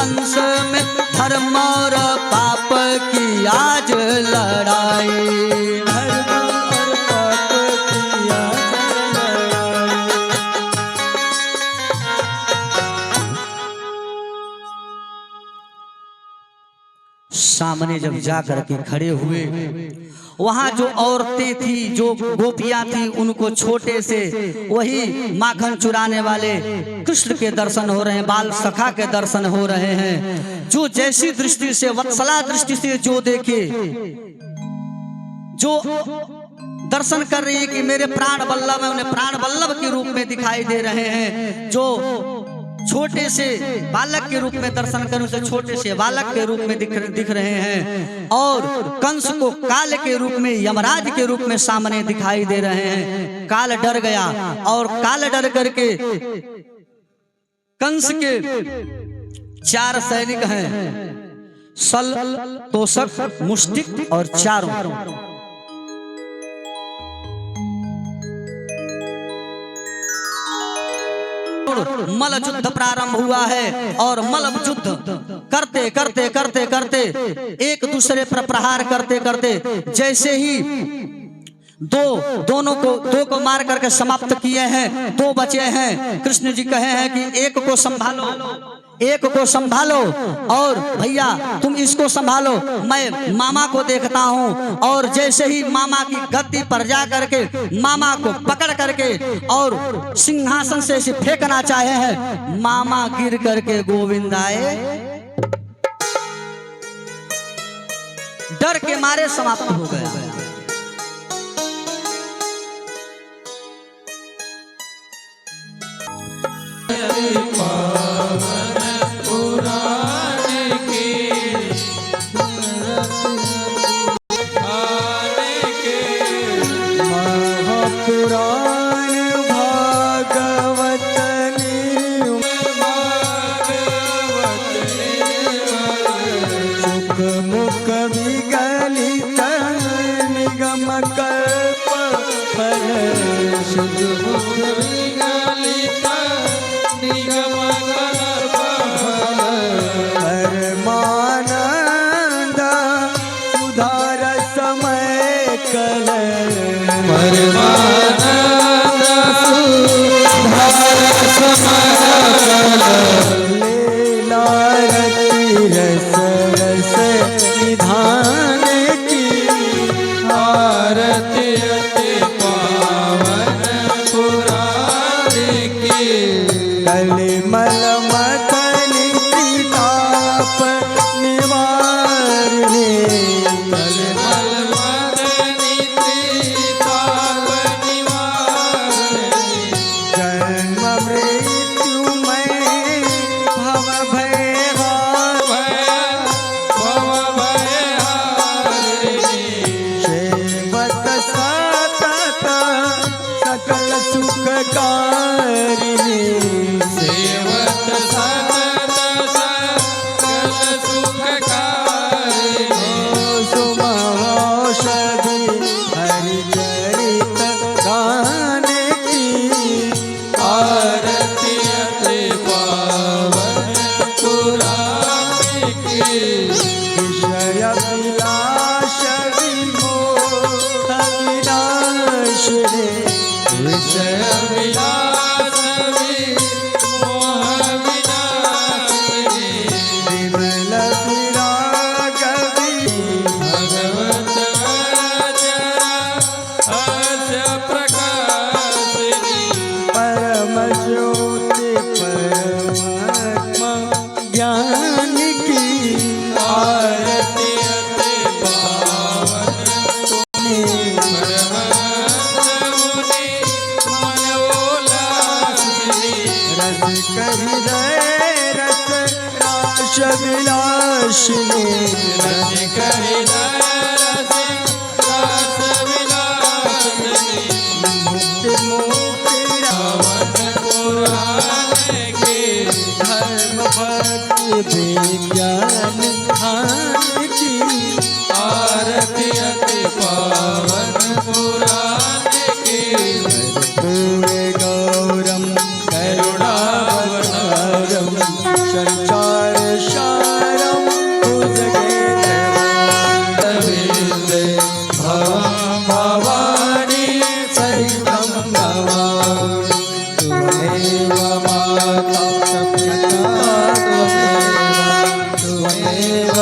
कंस में धर्म और पाप की आज लड़ाई। धर्म और पाप की आज लड़ाई। सामने जब जाकर के खड़े हुए, वहां जो औरतें थी, जो गोपियां थी, उनको छोटे से वही माखन चुराने वाले कृष्ण के दर्शन हो रहे हैं, बाल सखा के दर्शन हो रहे हैं। जो जैसी दृष्टि से, वत्सला दृष्टि से जो देखे, जो दर्शन कर रही है कि मेरे प्राण वल्लभ है, उन्हें प्राण वल्लभ के रूप में दिखाई दे रहे हैं। जो छोटे से बालक के रूप में दर्शन करें, उसे छोटे से बालक के रूप में दिख रहे हैं। और कंस को काल के रूप में, यमराज के रूप में सामने दिखाई दे रहे हैं। काल डर गया और काल डर करके कंस के 4 सैनिक हैं, सल, तोषक, मुष्टिक और चारों। मल युद्ध प्रारंभ हुआ है और मल युद्ध करते करते करते करते एक दूसरे पर प्रहार करते करते जैसे ही दो को मार करके समाप्त किए हैं, 2 बचे हैं। कृष्ण जी कहे हैं कि एक को संभालो, एक को संभालो और भैया तुम इसको संभालो, मैं मामा को देखता हूँ। और जैसे ही मामा की गद्दी पर जा करके मामा को पकड़ करके और सिंहासन से इसे फेंकना चाहे हैं, मामा गिर करके गोविंद आए, डर के मारे समाप्त हो गया। गौरम करुणावतारम संचार शरणं भुजगे भवानी सहितं नमामि त्वमेव माता त्वमेव